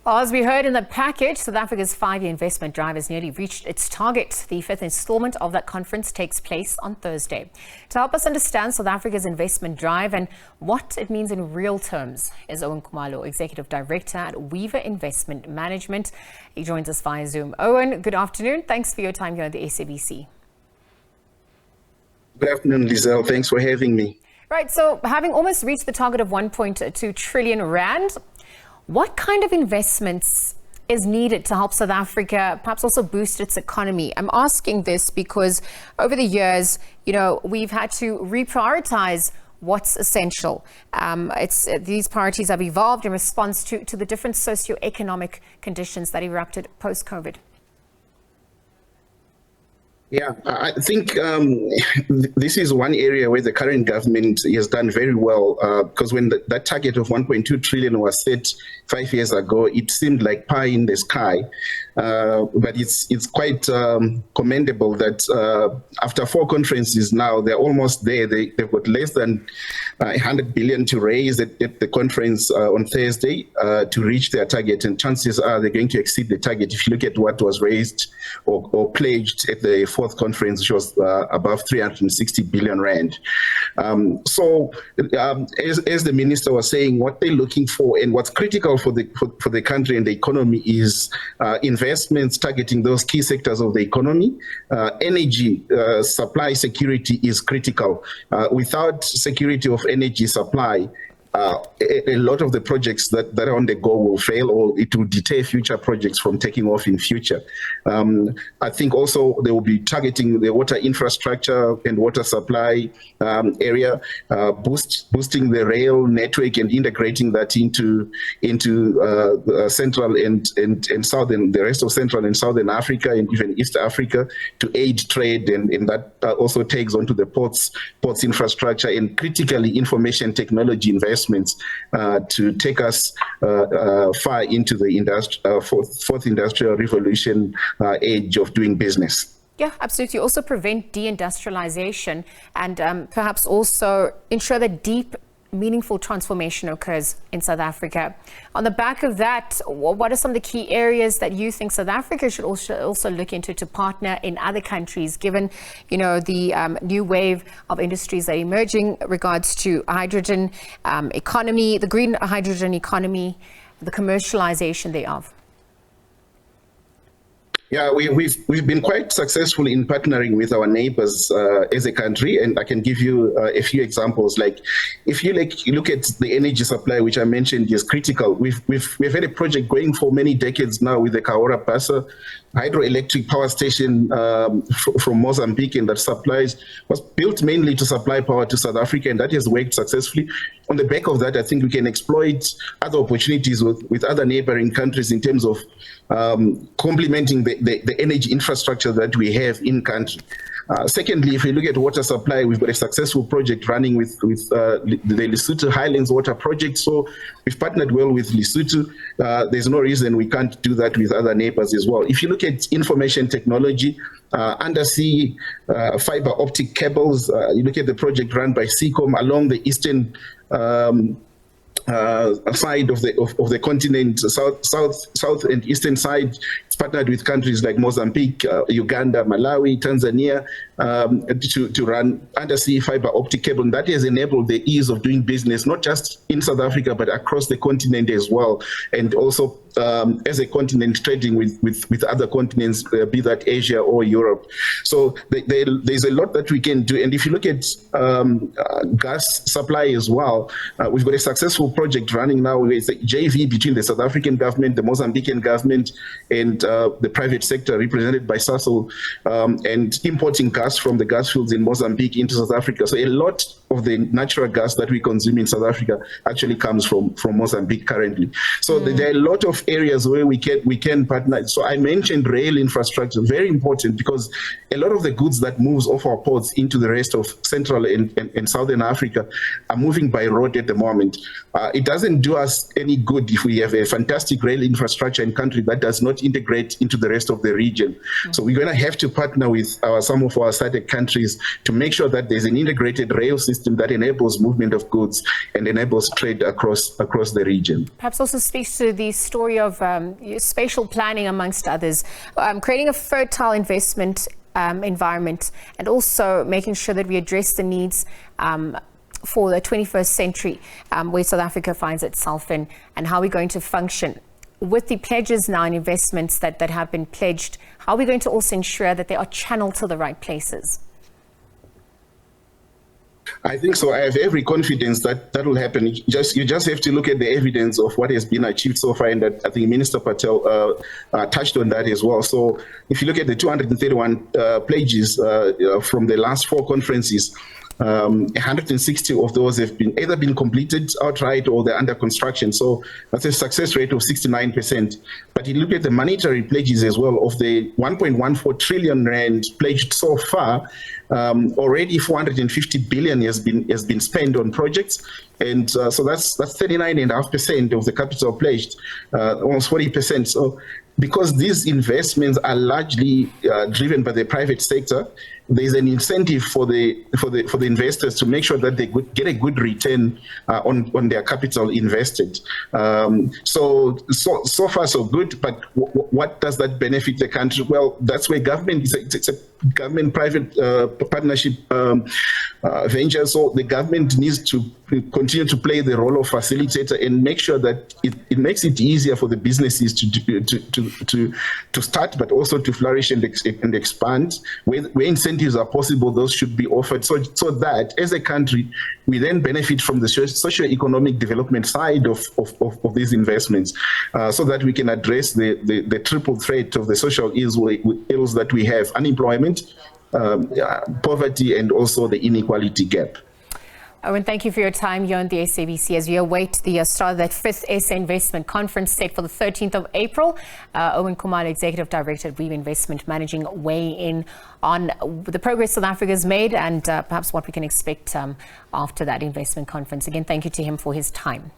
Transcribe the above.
Well, as we heard in the package, South Africa's 5-year investment drive has nearly reached its target. The 5th installment of that conference takes place on Thursday. To help us understand South Africa's investment drive and what it means in real terms is Owen Khumalo, Executive Director at Weaver Investment Management. He joins us via Zoom. Owen, good afternoon. Thanks for your time here on the SABC. Good afternoon, Lizelle. Thanks for having me. Right, so having almost reached the target of 1.2 trillion rand, what kind of investments is needed to help South Africa perhaps also boost its economy? I'm asking this because over the years, we've had to reprioritize what's essential. These priorities have evolved in response to the different socioeconomic conditions that erupted post-COVID. Yeah, I think this is one area where the current government has done very well, because when that target of 1.2 trillion was set 5 years ago, it seemed like pie in the sky. But it's quite commendable that after 4 conferences now, they're almost there. They've got less than 100 billion to raise at the conference on Thursday to reach their target. And chances are they're going to exceed the target. If you look at what was raised or pledged at the 4th conference, which was above 360 billion rand. So as the minister was saying, what they're looking for and what's critical for the country and the economy is investments targeting those key sectors of the economy. Energy supply security is critical. Without security of energy supply, a lot of the projects that are on the go will fail, or it will deter future projects from taking off in future. I think also they will be targeting the water infrastructure and water supply area, boosting the rail network and integrating that into Central and Southern, the rest of Central and Southern Africa and even East Africa to aid trade, and that also takes onto the ports infrastructure and critically information technology investments to take us far into the fourth industrial revolution age of doing business. Yeah, absolutely. Also prevent deindustrialization and perhaps also ensure that deep, meaningful transformation occurs in South Africa. On the back of that, what are some of the key areas that you think South Africa should also look into to partner in other countries, given the new wave of industries that are emerging regards to hydrogen economy, the green hydrogen economy, the commercialization thereof? Yeah, we've been quite successful in partnering with our neighbors as a country, and I can give you a few examples. Like, if you look at the energy supply, which I mentioned is critical. We've had a project going for many decades now with the Kahora Bassa hydroelectric power station from Mozambique, and that was built mainly to supply power to South Africa, and that has worked successfully. On the back of that, I think we can exploit other opportunities with other neighboring countries in terms of complementing the energy infrastructure that we have in country. Secondly, if we look at water supply, we've got a successful project running with the Lesotho Highlands Water Project. So we've partnered well with Lesotho. There's no reason we can't do that with other neighbors as well. If you look at information technology, undersea fiber optic cables, you look at the project run by Seacom along the eastern side of the continent, south and eastern side. It's partnered with countries like Mozambique, Uganda, Malawi, Tanzania to run undersea fiber optic cable. And that has enabled the ease of doing business, not just in South Africa, but across the continent as well. And also as a continent trading with other continents, be that Asia or Europe. So there's a lot that we can do. And if you look at gas supply as well, we've got a successful project running now with the JV between the South African government, the Mozambican government, and the private sector represented by Sasol, and importing gas from the gas fields in Mozambique into South Africa. So a lot of the natural gas that we consume in South Africa actually comes from Mozambique currently. So there are a lot of areas where we can partner. So I mentioned rail infrastructure, very important, because a lot of the goods that moves off our ports into the rest of Central and Southern Africa are moving by road at the moment. It doesn't do us any good if we have a fantastic rail infrastructure in country that does not integrate into the rest of the region. So we're going to have to partner with some of our SADC countries to make sure that there's an integrated rail system ecosystem that enables movement of goods and enables trade across the region. Perhaps also speaks to the story of spatial planning, amongst others, creating a fertile investment environment, and also making sure that we address the needs for the 21st century, where South Africa finds itself in, and how we're going to function. With the pledges now and investments that have been pledged, how are we going to also ensure that they are channeled to the right places? I think so. I have every confidence that that will happen. You just have to look at the evidence of what has been achieved so far, and that I think Minister Patel touched on that as well. So if you look at the 231 pledges from the last 4 conferences, 160 of those have either been completed outright or they're under construction. So that's a success rate of 69%. But you look at the monetary pledges as well. Of the 1.14 trillion rand pledged so far, already 450 billion has been spent on projects. And so that's 39.5% of the capital pledged, almost 40%. So because these investments are largely driven by the private sector, there's an incentive for the investors to make sure that they get a good return on their capital invested. So far so good. But what does that benefit the country? Well, that's where government it's a government-private partnership venture. So the government needs to continue to play the role of facilitator and make sure that it makes it easier for the businesses to start, but also to flourish and expand. Where incentives are possible, those should be offered, so that as a country we then benefit from the socio-economic development side of these investments, so that we can address the triple threat of the social ills that we have: unemployment, poverty, and also the inequality gap. Owen, thank you for your time here on the SABC as we await the start of that 5th SA Investment Conference set for the 13th of April. Owen Khumalo, Executive Director at Weave Investment Managing, weigh in on the progress South Africa has made and perhaps what we can expect after that investment conference. Again, thank you to him for his time.